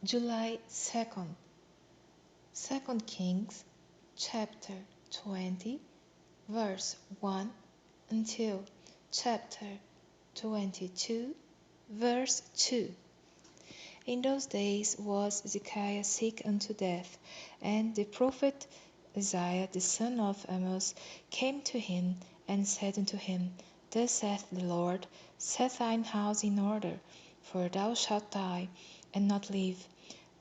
July 2nd, 2 Kings chapter 20, verse 1 until chapter 22, verse 2. In those days was Ezekiah sick unto death, and the prophet Isaiah the son of Amoz came to him, and said unto him, Thus saith the Lord, Set thine house in order, for thou shalt die, and not live.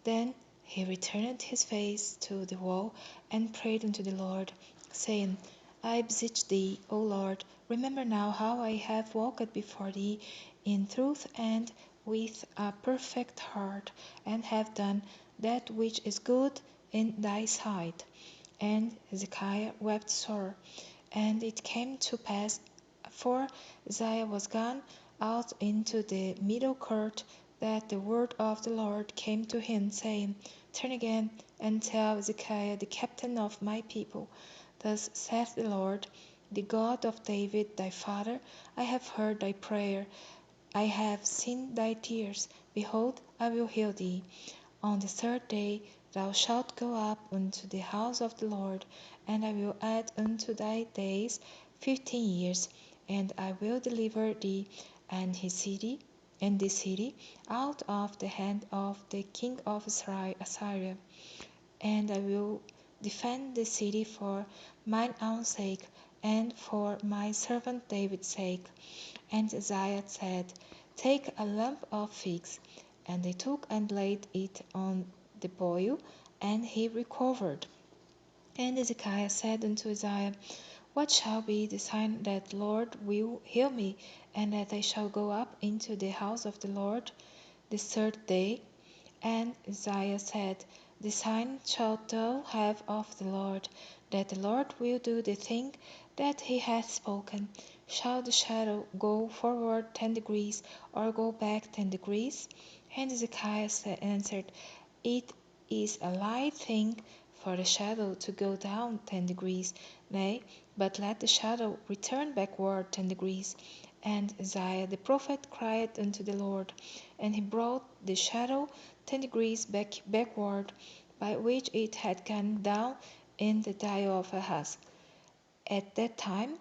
Then he returned his face to the wall, and prayed unto the Lord, saying, I beseech thee, O Lord, remember now how I have walked before thee in truth and with a perfect heart, and have done that which is good in thy sight. And Hezekiah wept sore. And it came to pass, for Isaiah was gone out into the middle court, that the word of the Lord came to him, saying, Turn again, and tell Hezekiah the captain of my people, Thus saith the Lord, the God of David thy father, I have heard thy prayer, I have seen thy tears. Behold, I will heal thee. On the third day thou shalt go up unto the house of the Lord, and I will add unto thy days 15 years, and I will deliver thee and this city out of the hand of the king of Assyria, and I will defend the city for mine own sake, and for my servant David's sake. And Isaiah said, Take a lump of figs. And they took and laid it on the boil, and he recovered. And Hezekiah said unto Isaiah, What shall be the sign that the Lord will heal me, and that I shall go up into the house of the Lord the third day? And Isaiah said, The sign shalt thou have of the Lord, that the Lord will do the thing that he hath spoken. Shall the shadow go forward 10 degrees, or go back 10 degrees? And Hezekiah answered, It is a light thing for the shadow to go down 10 degrees, nay, but let the shadow return backward 10 degrees. And Isaiah the prophet cried unto the Lord, and he brought the shadow 10 degrees backward, by which it had gone down in the dial of Ahaz. At that time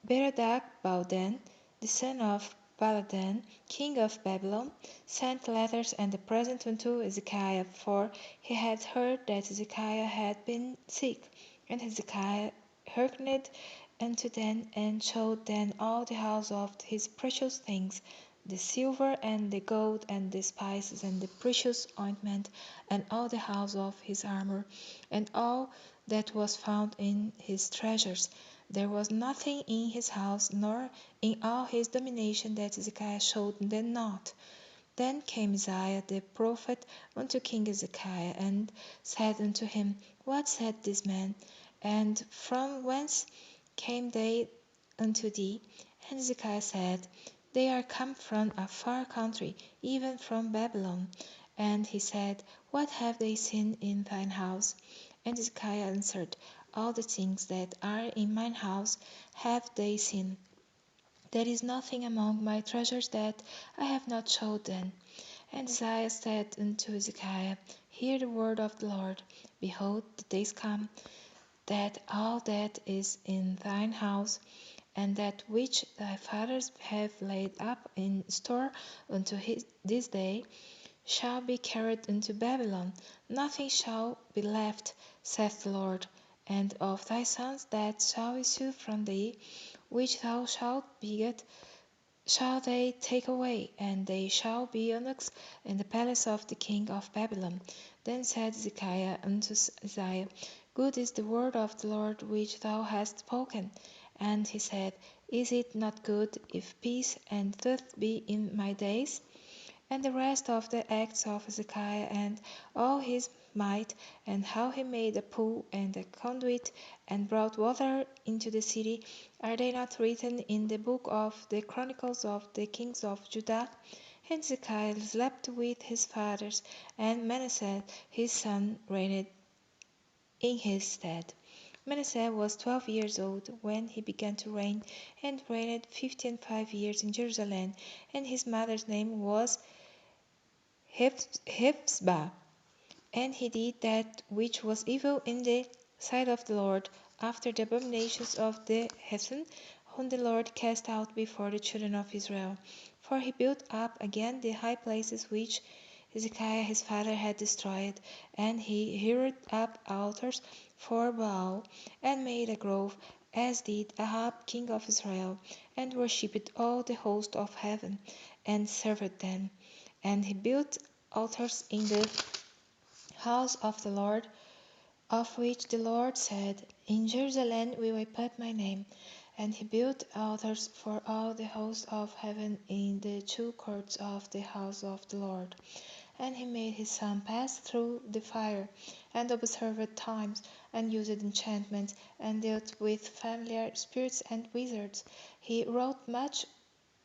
Berodach-Baldan, the son of Baladan, king of Babylon, sent letters and a present unto Hezekiah, for he had heard that Hezekiah had been sick. And Hezekiah hearkened unto them, and showed them all the house of his precious things, the silver and the gold, and the spices, and the precious ointment, and all the house of his armor, and all that was found in his treasures. There was nothing in his house, nor in all his domination, that Hezekiah showed them not. Then came Isaiah the prophet unto King Hezekiah, and said unto him, What said this man? And from whence came they unto thee? And Hezekiah said, They are come from a far country, even from Babylon. And he said, What have they seen in thine house? And Hezekiah answered, All the things that are in mine house have they seen. There is nothing among my treasures that I have not showed them. And Isaiah said unto Hezekiah, Hear the word of the Lord. Behold, the days come, that all that is in thine house, and that which thy fathers have laid up in store unto this day, shall be carried into Babylon. Nothing shall be left, saith the Lord. And of thy sons that shall issue from thee, which thou shalt beget, shall they take away, and they shall be eunuchs in the palace of the king of Babylon. Then said Hezekiah unto Isaiah, Good is the word of the Lord which thou hast spoken. And he said, Is it not good if peace and truth be in my days? And the rest of the acts of Hezekiah, and all his might, and how he made a pool and a conduit, and brought water into the city, are they not written in the book of the Chronicles of the kings of Judah? And Hezekiah slept with his fathers, and Manasseh his son reigned in his stead. Manasseh was 12 years old when he began to reign, and reigned 55 years in Jerusalem, and his mother's name was Hephzibah. And he did that which was evil in the sight of the Lord, after the abominations of the heathen, whom the Lord cast out before the children of Israel. For he built up again the high places which Hezekiah his father had destroyed, and he reared up altars for Baal, and made a grove, as did Ahab king of Israel, and worshipped all the host of heaven, and served them. And he built altars in the house of the Lord, of which the Lord said, In Jerusalem will I put my name. And he built altars for all the host of heaven in the two courts of the house of the Lord. And he made his son pass through the fire, and observed times, and used enchantments, and dealt with familiar spirits and wizards. He wrought much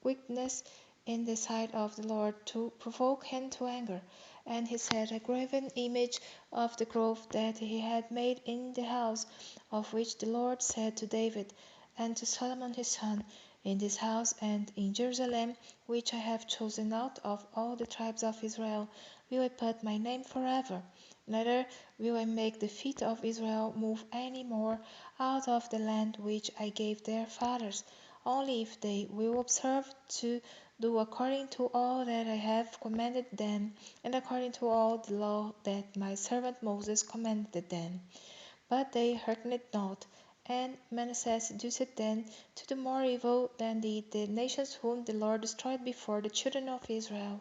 wickedness in the sight of the Lord, to provoke him to anger. And he set a graven image of the grove that he had made in the house, of which the Lord said to David and to Solomon his son, In this house and in Jerusalem, which I have chosen out of all the tribes of Israel, will I put my name forever. Neither will I make the feet of Israel move any more out of the land which I gave their fathers, only if they will observe to do according to all that I have commanded them, and according to all the law that my servant Moses commanded them. But they hearkened not, and Manasseh seduced them to do more evil than did the nations whom the Lord destroyed before the children of Israel.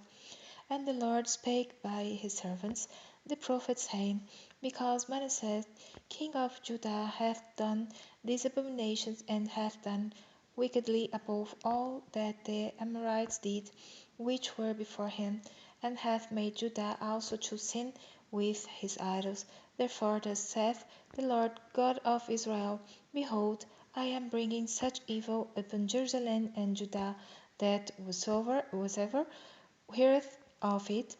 And the Lord spake by his servants, the prophets, saying, Because Manasseh king of Judah hath done these abominations, and hath done wickedly above all that the Amorites did, which were before him, and hath made Judah also to sin with his idols. Therefore thus saith the Lord God of Israel, Behold, I am bringing such evil upon Jerusalem and Judah, that whosoever heareth of it,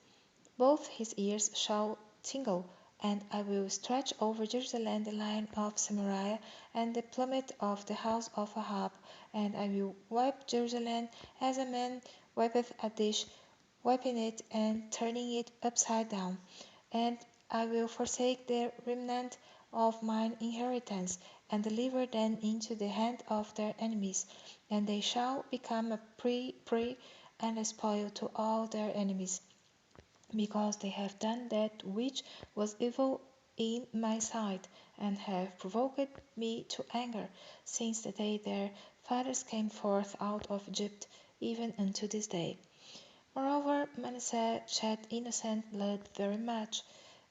both his ears shall tingle, and I will stretch over Jerusalem the line of Samaria, and the plummet of the house of Ahab, and I will wipe Jerusalem as a man wipeth a dish, wiping it and turning it upside down. And I will forsake the remnant of mine inheritance, and deliver them into the hand of their enemies, and they shall become a prey and a spoil to all their enemies, because they have done that which was evil in my sight, and have provoked me to anger, since the day their fathers came forth out of Egypt, even unto this day. Moreover, Manasseh shed innocent blood very much,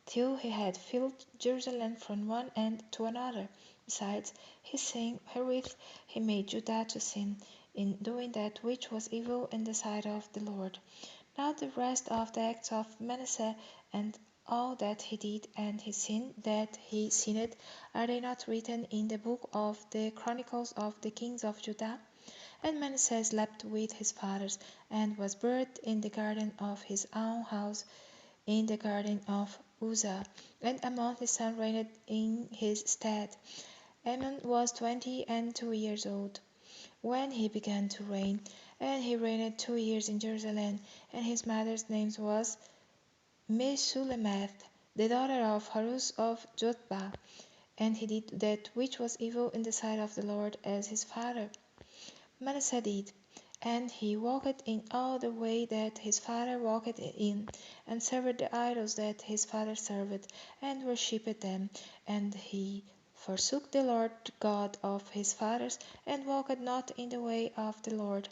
till he had filled Jerusalem from one end to another. Besides his sin wherewith he made Judah to sin, in doing that which was evil in the sight of the Lord. Now the rest of the acts of Manasseh, and all that he did, and his sin that he sinned, are they not written in the book of the chronicles of the kings of Judah? And Manasseh slept with his fathers, and was buried in the garden of his own house, in the garden of Uzzah. And Amon his son reigned in his stead. Amon was 22 years old when he began to reign, and he reigned 2 years in Jerusalem. And his mother's name was Meshullemeth, the daughter of Haruz of Jotbah. And he did that which was evil in the sight of the Lord, as his father Manasseh did. And he walked in all the way that his father walked in, and served the idols that his father served, and worshipped them. And he forsook the Lord God of his fathers, and walked not in the way of the Lord.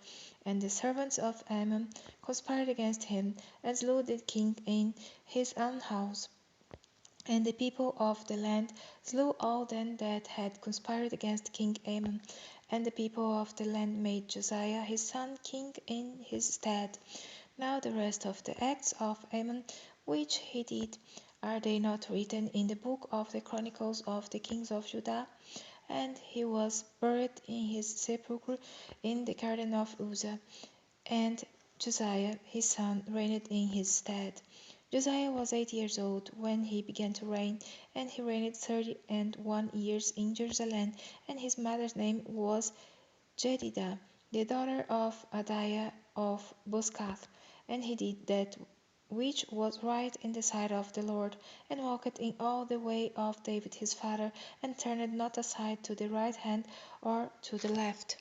And the servants of Ammon conspired against him, and slew the king in his own house. And the people of the land slew all them that had conspired against King Ammon. And the people of the land made Josiah his son king in his stead. Now the rest of the acts of Ammon which he did, are they not written in the book of the chronicles of the kings of Judah? And he was buried in his sepulchre in the garden of Uzzah. And Josiah his son reigned in his stead. Josiah was 8 years old when he began to reign, and he reigned 31 years in Jerusalem. And his mother's name was Jedidah, the daughter of Adiah of Boscath. And he did that which was right in the sight of the Lord, and walked in all the way of David his father, and turned not aside to the right hand or to the left.